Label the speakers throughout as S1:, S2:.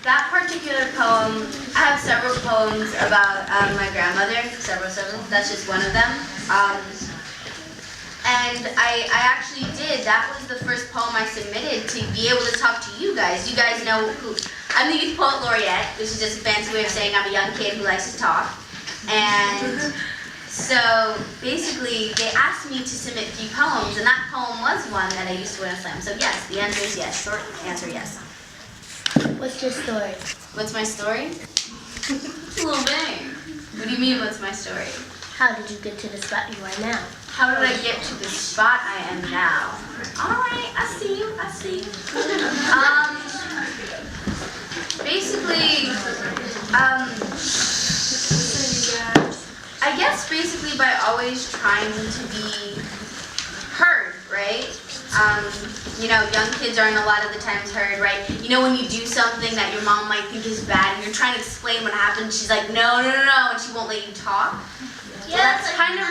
S1: That particular poem, I have several poems about my grandmother, several. That's just one of them. And I actually did. That was the first poem I submitted to be able to talk to you guys. You guys know who, I'm the Youth Poet Laureate, which is just a fancy way of saying I'm a young kid who likes to talk. And so basically they asked me to submit 3 poems, and that poem was one that I used to win a slam. So yes, the answer is yes. Short answer, yes.
S2: What's your story?
S1: What's my story? It's a little vague. What do you mean, what's my story?
S2: How did you get to the spot you are now?
S1: How did I get to the spot I am now? All right, I see you. Basically, I guess basically by always trying to be heard, right? You know, young kids aren't a lot of the times heard, right? You know, when you do something that your mom might think is bad and you're trying to explain what happened, she's like, no, and she won't let you talk.
S2: Yeah,
S1: that's kind of,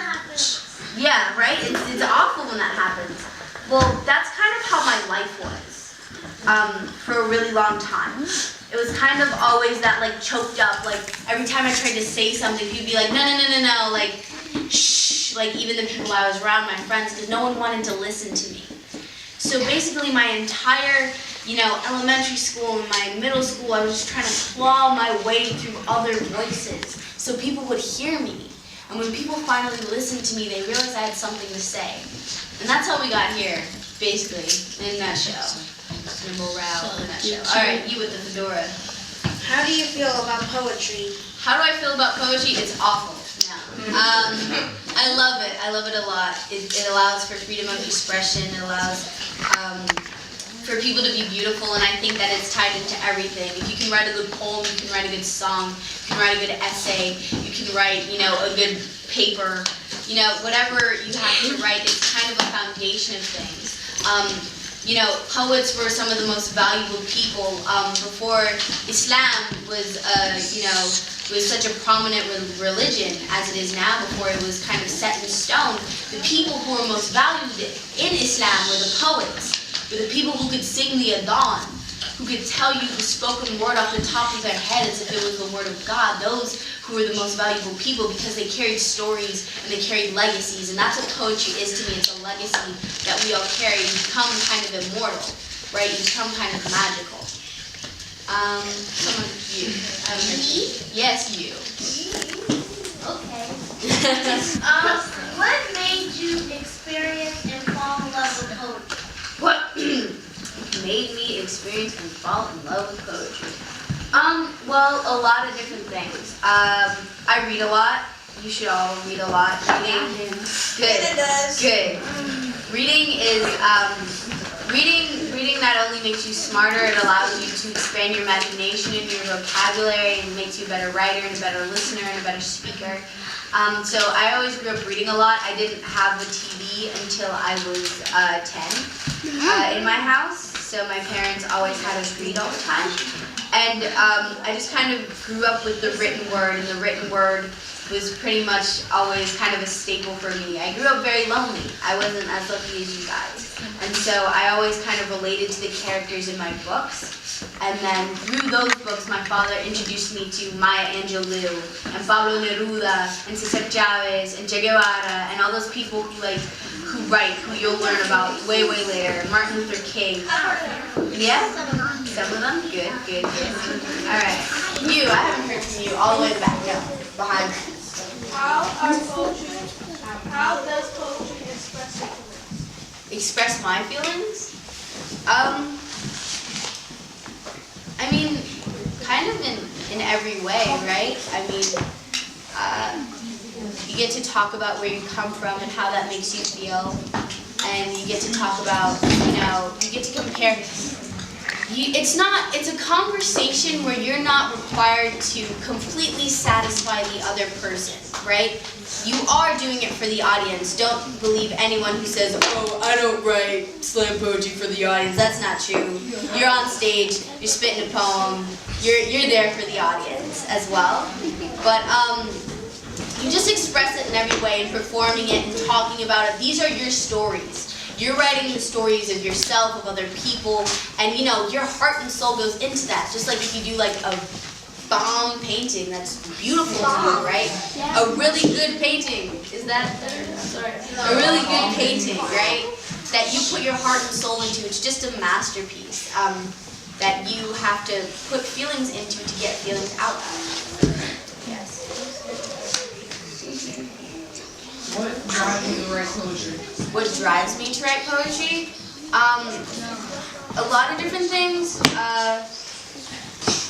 S1: yeah, right? It's awful when that happens. Well, that's kind of how my life was for a really long time. It was kind of always that like choked up, like every time I tried to say something, people would be like, no, like, shh, like even the people I was around, my friends, because no one wanted to listen to me. So basically my entire, you know, elementary school and my middle school, I was just trying to claw my way through other voices so people would hear me. And when people finally listened to me, they realized I had something to say. And that's how we got here, basically, in a nutshell. In a morale, in a nutshell. All right, you with the fedora.
S3: How do you feel about poetry?
S1: How do I feel about poetry? It's awful. No. I love it. I love it a lot. It allows for freedom of expression. It allows for people to be beautiful, and I think that it's tied into everything. If you can write a good poem, you can write a good song, you can write a good essay, you can write, you know, a good paper, you know, whatever you have to write, it's kind of a foundation of things. You know, poets were some of the most valuable people before Islam was, you know, was such a prominent religion as it is now. Before it was kind of set in stone, the people who were most valued in Islam were the poets. Were the people who could sing the adhan, who could tell you the spoken word off the top of their head as if it was the word of God. Those who were the most valuable people because they carried stories and they carried legacies. And that's what poetry is to me. It's a legacy that we all carry. You become kind of immortal, right? You become kind of magical. Someone, you.
S2: Me?
S1: Yes, you.
S2: Okay. What made you experience and fall in love with poetry?
S1: What made me experience and fall in love with poetry? Well, a lot of different things. I read a lot. You should all read a lot. Reading. Good. Good. Reading is, reading not only makes you smarter, it allows you to expand your imagination and your vocabulary, and makes you a better writer and a better listener and a better speaker. So I always grew up reading a lot. I didn't have a TV until I was 10 in my house, so my parents always had us read all the time. And I just kind of grew up with the written word, and the written word was pretty much always kind of a staple for me. I grew up very lonely. I wasn't as lucky as you guys. And so I always kind of related to the characters in my books. And then through those books, my father introduced me to Maya Angelou and Pablo Neruda and Cesar Chavez and Che Guevara and all those people who write, who you'll learn about way later. Martin Luther King. Yeah? Some of them? Good. All right. You, I haven't heard from you all the way back. No, behind me.
S3: How does poetry express your feelings?
S1: Express my feelings? I mean, kind of in every way, right? I mean, you get to talk about where you come from and how that makes you feel, and you get to talk about, you know, you get to compare. It's a conversation where you're not required to completely satisfy the other person, right? You are doing it for the audience. Don't believe anyone who says, oh, I don't write slam poetry for the audience. That's not true. You're on stage, you're spitting a poem, you're there for the audience as well. But you just express it in every way and performing it and talking about it. These are your stories. you're writing the stories of yourself, of other people, and your heart and soul goes into that. Just like if you do like a bomb painting, that's beautiful to you, right? A really good painting, is that better? Sorry. A really good painting, right? That you put your heart and soul into. It's just a masterpiece that you have to put feelings into to get feelings out of. Yes.
S4: What drives you to write poetry?
S1: What drives me to write poetry? A lot of different things.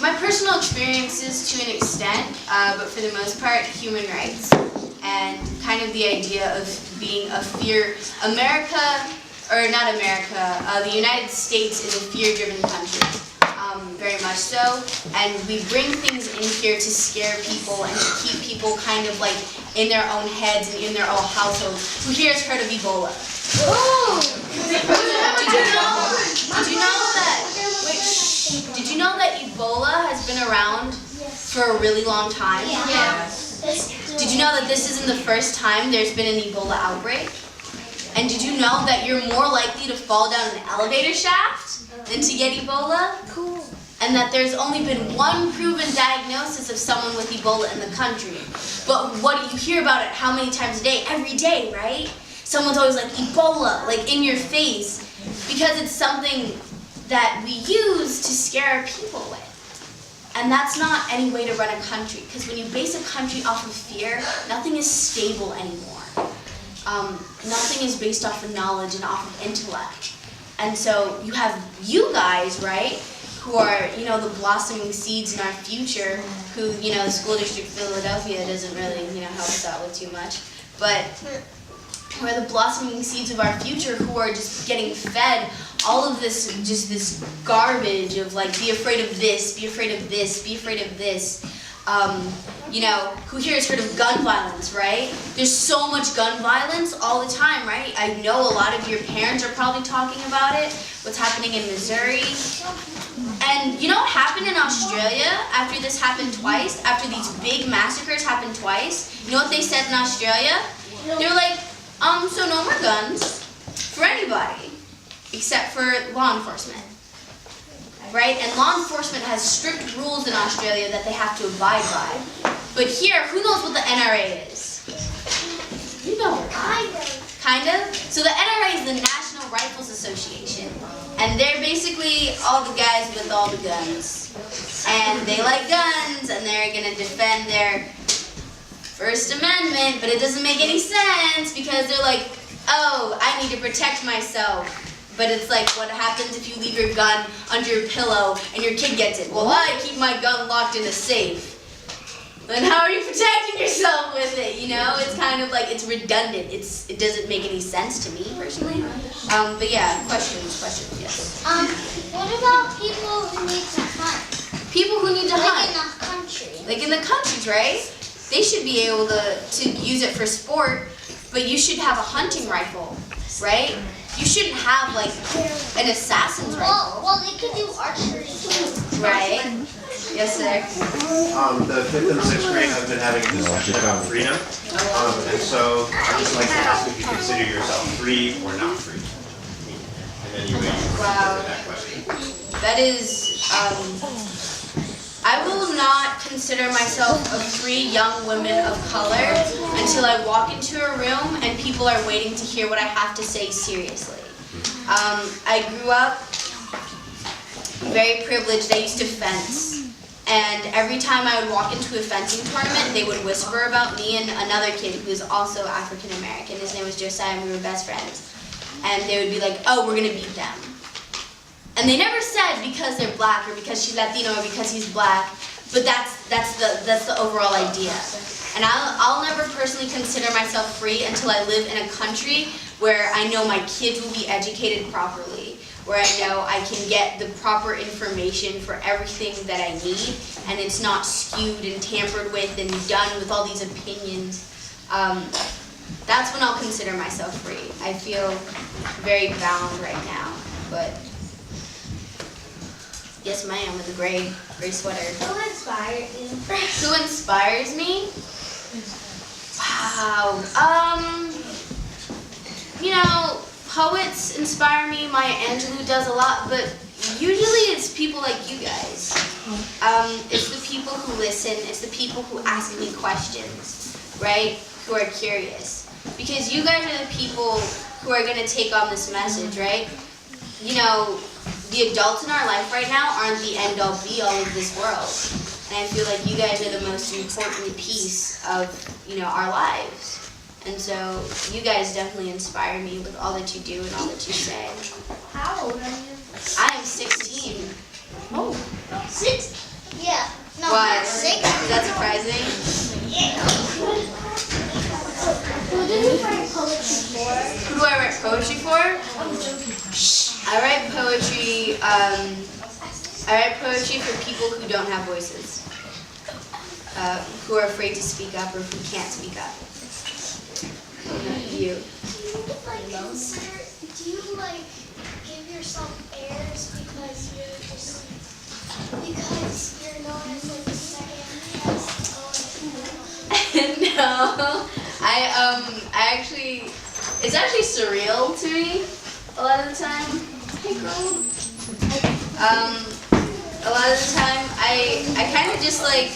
S1: My personal experiences to an extent, but for the most part, human rights. And kind of the idea of being a fear. The United States is a fear-driven country. Very much so. And we bring things in here to scare people and to keep people kind of like in their own heads and in their own households. Who here has heard of Ebola? Did you know that Ebola has been around for a really long time?
S2: Yes.
S1: Did you know that this isn't the first time there's been an Ebola outbreak? And did you know that you're more likely to fall down an elevator shaft than to get Ebola?
S2: Cool.
S1: And that there's only been one proven diagnosis of someone with Ebola in the country. But what do you hear about it how many times a day? Every day, right? Someone's always like, Ebola, like in your face. Because it's something that we use to scare our people with. And that's not any way to run a country. Because when you base a country off of fear, nothing is stable anymore. Nothing is based off of knowledge and off of intellect. And so you have you guys, right, who are, the blossoming seeds in our future, who, the school district of Philadelphia doesn't really, help us out with too much. But who are the blossoming seeds of our future, who are just getting fed all of this, just this garbage of like, be afraid of this, be afraid of this, be afraid of this. Who here has heard of gun violence, right? There's so much gun violence all the time, right? I know a lot of your parents are probably talking about it, what's happening in Missouri. And you know what happened in Australia after this happened twice? After these big massacres happened twice? You know what they said in Australia? They were like, so no more guns for anybody, except for law enforcement. Right? And law enforcement has strict rules in Australia that they have to abide by. But here, who knows what the NRA is? You know. Kind of. So the NRA is the National Rifles Association. And they're basically all the guys with all the guns. And they like guns, and they're going to defend their First Amendment, but it doesn't make any sense because they're like, oh, I need to protect myself. But it's like, what happens if you leave your gun under your pillow and your kid gets it? Well, I keep my gun locked in a safe. Then how are you protecting yourself with it? It's kind of like, it's redundant. It doesn't make any sense to me, personally. But yeah, questions, yes.
S2: What about people who need to hunt?
S1: People who need to hunt.
S2: Like in the country.
S1: Like in the countries, right? They should be able to use it for sport, but you should have a hunting rifle, right? You shouldn't have like an assassin's rifle.
S2: Well, they could do archery too.
S1: Right? Yes, sir.
S5: The 5th and 6th grade have been having a discussion about freedom. And so I'd just like to ask if you consider yourself free or not free. And then you may answer that question.
S1: That is, I will not consider myself a free young woman of color until I walk into a room and people are waiting to hear what I have to say seriously. I grew up very privileged. I used to fence. And every time I would walk into a fencing tournament, they would whisper about me and another kid who is also African American. His name was Josiah, and we were best friends. And they would be like, oh, we're going to beat them. And they never said because they're black or because she's Latino or because he's black, but that's the overall idea. And I'll never personally consider myself free until I live in a country where I know my kids will be educated properly, where I know I can get the proper information for everything that I need, and it's not skewed and tampered with and done with all these opinions. That's when I'll consider myself free. I feel very bound right now, but yes, ma'am, with a gray sweater.
S2: Who inspired you?
S1: Who inspires me? Wow. poets inspire me. Maya Angelou does a lot, but usually it's people like you guys. It's the people who listen. It's the people who ask me questions, right? Who are curious. Because you guys are the people who are going to take on this message, right? You know, the adults in our life right now aren't the end-all be-all of this world. And I feel like you guys are the most important piece of, you know, our lives. And so you guys definitely inspire me with all that you do and all that you say.
S2: How old are you?
S1: I am 16. Oh.
S2: 6? Yeah. No,
S1: Why?
S2: not 6.
S1: Is that surprising?
S2: Yeah. Who did you write poetry for?
S1: Who do I write poetry for? I write poetry. I write poetry for people who don't have voices, who are afraid to speak up or who can't speak up. You.
S2: Do you like give yourself airs because you're known as like the second best poet?
S1: No, I actually, it's actually surreal to me a lot of the time. Hey, girl. A lot of the time, I kind of just like,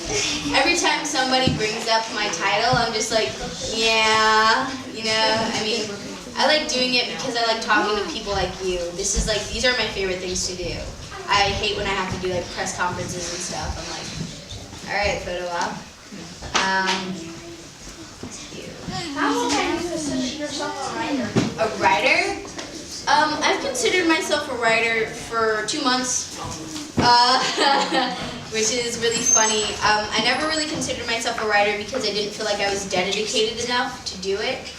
S1: every time somebody brings up my title, I'm just like, yeah, you know, I mean, I like doing it because I like talking to people like you. This is like, these are my favorite things to do. I hate when I have to do like press conferences and stuff. I'm like, all right, photo op.
S3: How long have you considered yourself a writer?
S1: A writer? I've considered myself a writer for 2 months, which is really funny. I never really considered myself a writer because I didn't feel like I was dedicated enough to do it.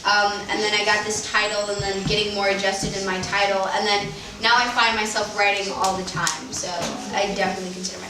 S1: And then I got this title and then getting more adjusted in my title, and then now I find myself writing all the time, so I definitely consider